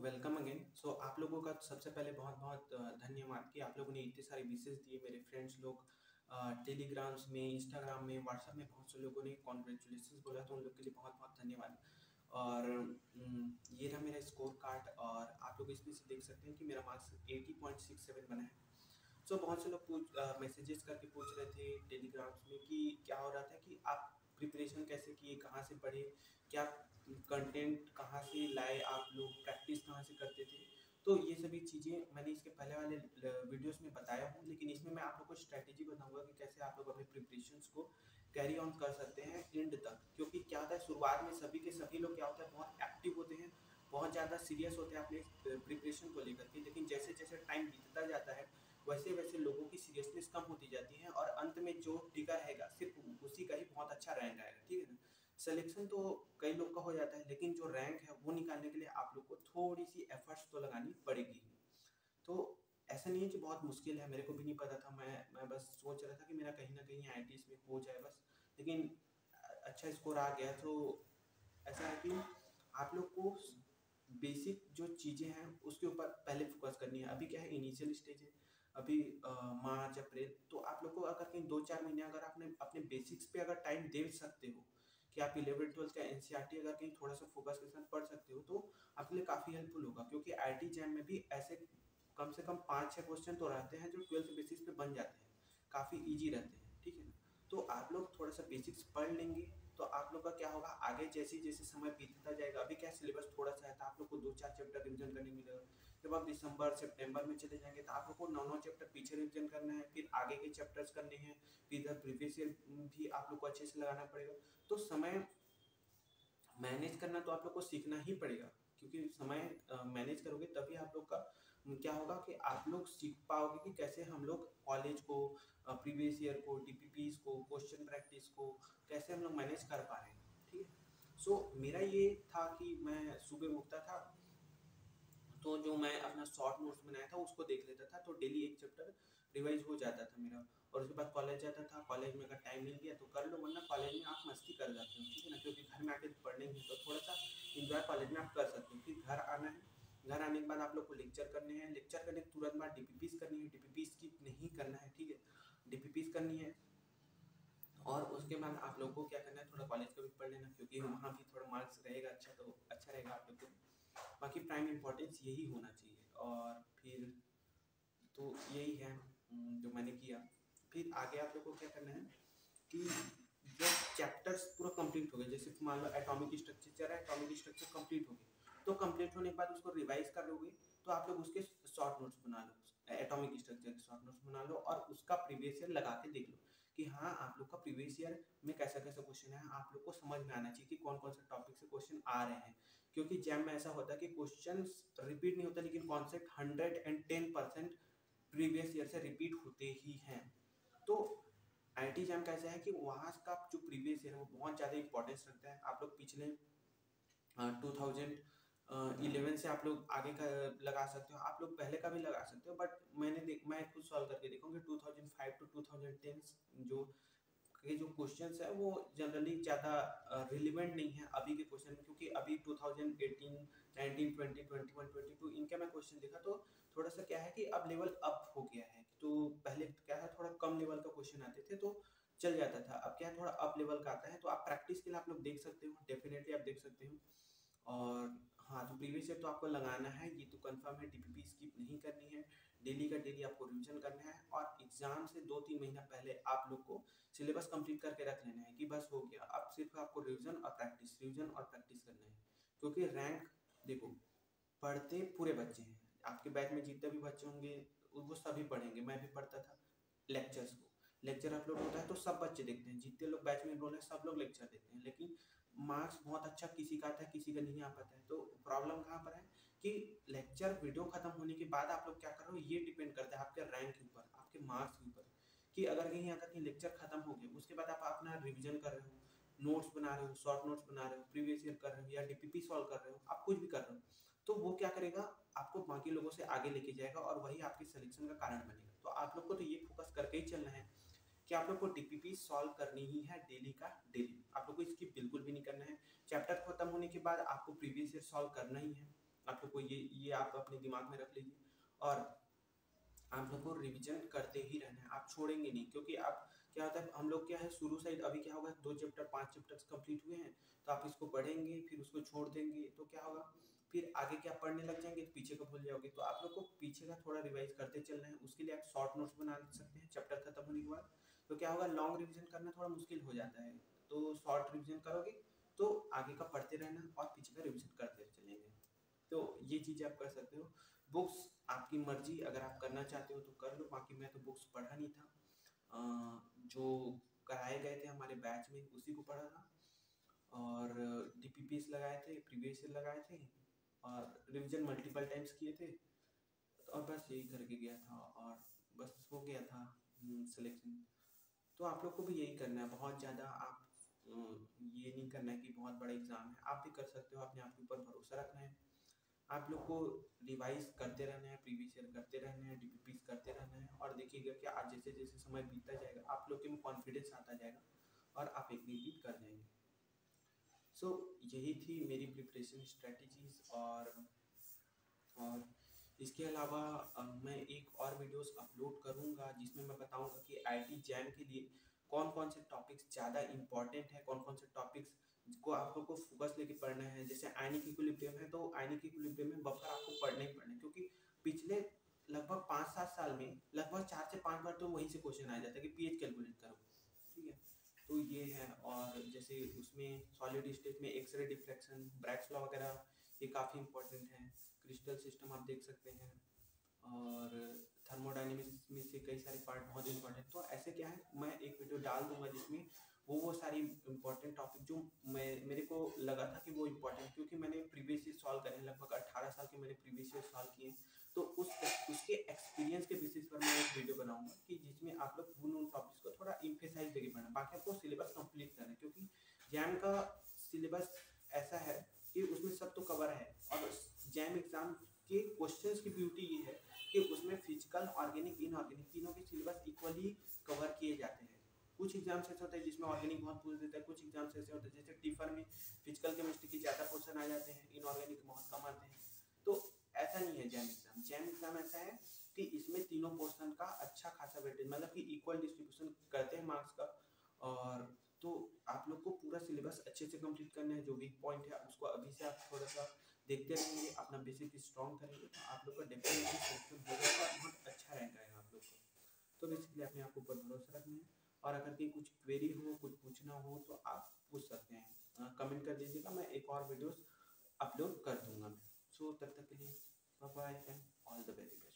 Welcome again. सो आप लोगों का सबसे पहले बहुत बहुत धन्यवाद कि आप लोगों ने इतने सारे विशेष दिए। मेरे फ्रेंड्स लोग टेलीग्राम्स में, इंस्टाग्राम में, व्हाट्सएप में बहुत से लोगों ने कॉन्ग्रेचुलेशन बोला, तो उन लोग के लिए बहुत बहुत धन्यवाद। और ये रहा मेरा स्कोर कार्ड, और आप लोग इसमें से देख सकते हैं कि मेरा मार्क्स 80.67 बना है। सो बहुत से लोग मैसेजेस करके पूछ रहे थे टेलीग्राम्स में कि क्या हो रहा था, कि आप प्रिपरेशन कैसे किए, कहाँ से पढ़े, क्या कंटेंट कहाँ से लाए, आप लोग प्रैक्टिस कहाँ से करते थे। तो ये सभी चीज़ें मैंने इसके पहले वाले वीडियोस में बताया हूँ, लेकिन इसमें मैं आप लोग को स्ट्रैटेजी बताऊंगा कि कैसे आप लोग अपने प्रिपरेशंस को कैरी ऑन कर सकते हैं एंड तक। क्योंकि क्या होता है, शुरुआत में सभी के सभी लोग क्या होता है, बहुत एक्टिव होते हैं, बहुत ज़्यादा सीरियस होते हैं अपने प्रिपरेशन को लेकर के। लेकिन जैसे जैसे टाइम बीतता जाता है, वैसे वैसे लोगों की सीरियसनेस कम होती जाती है, और अंत में जो टिका रहेगा सिर्फ उसी का ही बहुत अच्छा रैंक आएगा। ठीक है ना। सिलेक्शन तो कई लोग का हो जाता है, लेकिन जो रैंक है वो निकालने के लिए आप लोग को थोड़ी सी एफर्ट्स तो लगानी पड़ेगी। तो ऐसा नहीं है कि बहुत मुश्किल है, मेरे को भी नहीं पता था। मैं बस सोच रहा था कि मेरा कहीं ना कहीं आईआईटीज में हो जाए बस। लेकिन अच्छा स्कोर आ गया। तो ऐसा है कि आप लोग को बेसिक जो चीज़ें हैं उसके ऊपर पहले फोकस करनी है। अभी क्या है, इनिशियल स्टेज है, अभी मार्च अप्रैल। तो आप लोग को अगर कहीं 2-4 महीने अगर आपने अपने बेसिक्स पे अगर टाइम दे सकते हो, कि आप 11th-12th का एनसीईआरटी अगर कहीं थोड़ा सा फोकस के साथ पढ़ सकते हो, तो आपके लिए काफ़ी हेल्पफुल होगा। क्योंकि आईआईटी जैम में भी ऐसे कम से कम 5-6 क्वेश्चन तो रहते हैं जो 12th बेसिस पे बन जाते हैं, काफ़ी ईजी रहते हैं। ठीक है ना। तो आप लोग थोड़ा सा बेसिक्स पढ़ लेंगे तो आप लोग का क्या होगा, आगे जैसे जैसे समय बीतता जाएगा, अभी क्या सिलेबस थोड़ा सा है तो आप लोग को 2-4 चैप्टर रिविजन करने मिलेगा। जब आप दिसंबर सितंबर में चले जाएंगे तो आप लोग को 9-9 चैप्टर पीछे रिविजन करना है, फिर आगे के चैप्टर्स करने हैं, फिर इधर प्रीवियस ईयर भी आप लोग को अच्छे से लगाना पड़ेगा। तो समय मैनेज करना तो आप लोग को सीखना ही पड़ेगा, क्योंकि समय मैनेज करोगे तभी आप लोग का क्या होगा कि आप लोग सीख पाओगे कि कैसे हम लोग कॉलेज को, प्रीवियस ईयर को, डीपीपीस को, क्वेश्चन प्रैक्टिस को कैसे हम लोग मैनेज कर पा रहे हैं। ठीक है। सो मेरा ये था कि मैं सुबह उठता था, तो जो मैं अपना शॉर्ट नोट्स बनाया था उसको देख लेता था, तो डेली एक चैप्टर रिवाइज हो जाता था मेरा। और उसके बाद कॉलेज जाता था, कॉलेज में अगर टाइम मिल गया तो कर लो, वरना कॉलेज में आप मस्ती कर जाते हो। ठीक है ना। क्योंकि घर में आके पढ़ने में तो थोड़ा सा इंजॉय कॉलेज में आप कर सकते हो। फिर घर आना है, घर आने के बाद आप लोग को लेक्चर करने हैं, लेक्चर करने के तुरंत बाद डीपीपीस करनी है, डीपीपीस की नहीं करना है। ठीक है। डीपीपीस करनी है, और उसके बाद आप लोग को क्या करना है, थोड़ा कॉलेज का भी पढ़ लेना, क्योंकि वहाँ भी थोड़ा मार्क्स रहेगा अच्छा, तो अच्छा रहेगा आप लोग को। बाकी प्राइम इम्पोर्टेंस यही होना चाहिए। और फिर तो यही है जो मैंने किया। फिर आगे आप लोग को क्या करना है कि जब चैप्टर्स पूरा कंप्लीट हो गए, जैसे मान लो एटॉमिक स्ट्रक्चर चल रहा है, एटॉमिक स्ट्रक्चर कंप्लीट हो गया, तो कंप्लीट होने के बाद उसको रिवाइज कर लोगे, तो आप लोग उसके शॉर्ट नोट्स बना लो, एटॉमिक स्ट्रक्चर के शॉर्ट नोट्स बना लो, और उसका प्रीवियस ईयर लगा के देख लो कि हाँ आप लोग का प्रीवियस ईयर में कैसा कैसा क्वेश्चन है। आप लोग को समझ में आना चाहिए कि कौन कौन से टॉपिक से क्वेश्चन आ रहे हैं। क्योंकि जैम में ऐसा होता है कि क्वेश्चन रिपीट नहीं होता, लेकिन कॉन्सेप्ट 110% प्रीवियस ईयर से रिपीट होते ही हैं। तो आईआईटी जैम कैसा है कि वहाँ का जो प्रीवियस ईयर है वो बहुत ज़्यादा इंपॉर्टेंस रखता है। आप लोग पिछले 2011 से आप लोग आगे का लगा सकते हो, आप लोग पहले का भी लगा सकते हो, बट मैं खुद सॉल्व करके देखूंगी 2005 टू 2010 जो के जो क्वेश्चंस है वो जनरली ज़्यादा रिलेवेंट नहीं है अभी के क्वेश्चन में। क्योंकि अभी 2018, 19, 20, 21, 22 इनके मैं क्वेश्चन देखा, तो थोड़ा सा क्या है कि अब लेवल अप हो गया है। तो पहले क्या है, थोड़ा कम लेवल का क्वेश्चन आते थे तो चल जाता था, अब क्या है थोड़ा अप लेवल का आता है। तो आप प्रैक्टिस के लिए आप लोग देख सकते हो, डेफिनेटली आप देख सकते हो। और हाँ, तो प्रीवियस ईयर तो आपको लगाना है, ये तो कंफर्म है। डीपीपी स्किप नहीं करनी है, डेली का डेली आपको रिवीजन करना है, और एग्जाम से 2-3 महीना पहले आप लोग को सिलेबस कंप्लीट करके रख लेना है कि बस हो गया, अब सिर्फ आपको रिवीजन और प्रैक्टिस, रिवीजन और प्रैक्टिस करना है। क्योंकि रैंक देखो, पढ़ते पूरे बच्चे हैं, आपके बैच में जितने भी बच्चे होंगे वो सभी पढ़ेंगे। मैं भी पढ़ता था लेक्चर्स को, लेक्चर अपलोड होता है तो सब बच्चे देखते हैं, जितने लोग बैच में इनरोल है सब लोग लेक्चर देखते हैं। लेकिन मार्क्स बहुत अच्छा किसी का आता है, किसी का नहीं आ पाता है। तो प्रॉब्लम कहाँ पर है कि लेक्चर वीडियो खत्म होने के बाद आप लोग क्या कर रहे हो, ये डिपेंड करता है आपके रैंक के ऊपर, आपके मार्क्स के ऊपर, कि अगर कहीं अगर कहीं लेक्चर खत्म हो गया उसके बाद आप अपना रिविजन कर रहे हो, नोट्स बना रहे हो, शॉर्ट नोट्स बना रहे हो, प्रीवियस ईयर कर रहे हो, या डीपीपी सॉल्व कर रहे हो, आप कुछ भी कर रहे हो, तो वो क्या करेगा, आपको बाकी लोगों से आगे लेके जाएगा, और वही आपके सिलेक्शन का कारण बनेगा। तो आप लोग को तो ये फोकस करके ही चलना है कि आप लोग को डीपीपी सॉल्व करनी ही है डेली का डेली। आप लोग को इसकी बिल्कुल भी नहीं करना है। चैप्टर खत्म होने के बाद आपको प्रीवियस ईयर सॉल्व करना ही है। आप लोग को ये आप अपने दिमाग में रख लीजिए। और आप लोग को रिवीजन करते ही रहना है, आप छोड़ेंगे नहीं, क्योंकि आप क्या होता है हम लोग क्या है शुरू से अभी क्या होगा 2 चैप्टर 5 चैप्टर्स कंप्लीट हुए हैं, तो आप इसको पढ़ेंगे फिर उसको छोड़ देंगे तो क्या होगा, फिर आगे क्या पढ़ने लग जाएंगे तो पीछे का भूल जाओगे। तो आप लोग को पीछे का थोड़ा रिवाइज करते चलना है, उसके लिए आप शॉर्ट नोट्स बना सकते हैं चैप्टर खत्म होने के बाद। तो क्या होगा लॉन्ग रिविजन करना थोड़ा मुश्किल हो जाता है, तो शॉर्ट रिविजन करोगे तो आगे का पढ़ते रहना और पीछे का रिविजन करते चलेंगे। तो ये चीज़ आप कर सकते हो। बुक्स आपकी मर्जी, अगर आप करना चाहते हो तो कर लो, बाकी मैं तो बुक्स पढ़ा नहीं था। जो कराए गए थे हमारे बैच में उसी को पढ़ा था, और डीपीपीस लगाए थे, प्रीवियस ईयर लगाए थे, और रिवीजन मल्टीपल टाइम्स किए थे, और बस यही करके गया था और बस हो गया था सिलेक्शन। तो आप लोग को भी यही करना है, बहुत ज़्यादा आप ये नहीं करना है कि बहुत बड़ा एग्ज़ाम है, आप भी कर सकते हो, अपने आप के ऊपर भरोसा रखना है। आप लोग को रिवाइज करते रहना है, प्रीवियस ईयर करते रहना है, डीपीपीस करते रहना है, और देखिएगा कि आज जैसे जैसे समय बीतता जाएगा आप लोग के में कॉन्फिडेंस आता जाएगा और आप एक रिपीट कर जाएंगे। सो यही थी मेरी प्रिपरेशन स्ट्रेटजीज। और इसके अलावा मैं एक और वीडियोस अपलोड करूंगा जिसमें मैं बताऊंगा कि आईटी जैम के लिए कौन कौन से टॉपिक्स ज़्यादा इंपॉर्टेंट है, कौन कौन से टॉपिक्स को आप लोग को फोकस लेके पढ़ना है। जैसे आयनिक इक्विलिब्रियम है तो आयनिक इक्विलिब्रियम में बफर आपको पढ़ना ही पढ़ना है, क्योंकि पिछले लगभग 5-7 साल में लगभग 4 से 5 बार तो वहीं से क्वेश्चन आ जाता है कि पीएच कैलकुलेट करो, ठीक है। तो ये है, और जैसे उसमें सॉलिड स्टेट में एक्सरे डिफ्रैक्शन, ब्रैग्स लॉ वगैरह ये काफ़ी इंपॉर्टेंट है। क्रिस्टल सिस्टम आप देख सकते हैं, और थर्मोडायनेमिक्स में से कई सारे पार्ट बहुत इंपॉर्टेंट। तो ऐसे क्या है मैं एक वीडियो डाल दूंगा जिसमें वो सारी इंपॉर्टेंट टॉपिक जो मेरे को लगा था कि वो इम्पोर्टेंट, क्योंकि मैंने प्रीवियस ईयर सॉल्व करे, लगभग 18 साल के मैंने प्रीवियस ईयर सॉल्व किए। तो उसके एक्सपीरियंस के बेसिस पर मैं एक वीडियो बनाऊंगा कि जिसमें आप लोग उन टॉपिक्स को थोड़ा इम्फेसाइज देके पढ़ना, बाकी आपको सिलेबस कंप्लीट करना है, क्योंकि जैम का सिलेबस ऐसा है कि उसमें सब तो कवर है। और जैम एग्जाम के क्वेश्चंस की ब्यूटी ये है कि उसमें फिजिकल, ऑर्गेनिक, इनऑर्गेनिक तीनों के सिलेबस इक्वली कवर किए जाते हैं। कुछ एग्जाम्स ऐसे होते हैं जिसमें ऑर्गेनिक बहुत पूछ देता है, कुछ एग्जाम्स ऐसे होते हैं जैसे टीफर में फिजिकल केमिस्ट्री के ज़्यादा क्वेश्चन आ जाते हैं, इनऑर्गेनिक बहुत कम आते हैं। तो ऐसा नहीं है जैम एग्जाम। जैम एग्जाम ऐसा है कि इसमें तीनों पोर्शन का अच्छा खासा वेटेज, मतलब कि इक्वल डिस्ट्रीब्यूशन करते हैं मार्क्स का। और तो आप लोग को पूरा सिलेबस अच्छे से कंप्लीट करना है, जो वीक पॉइंट है उसको अभी से आप थोड़ा सा देखते रहेंगे, अपना बेसिक स्ट्रॉन्ग करेंगे तो आप लोग का डेफिनेटली सिलेक्शन हो जाएगा और बहुत अच्छा रैंक आएगा आप लोग का। तो बेसिकली अपने आप के ऊपर भरोसा रखना है, और अगर कहीं कुछ क्वेरी हो, कुछ पूछना हो तो आप पूछ सकते हैं, कमेंट कर दीजिएगा, मैं एक और वीडियोस अपलोड कर दूंगा। सो तब तक के लिए bye bye and all the very best.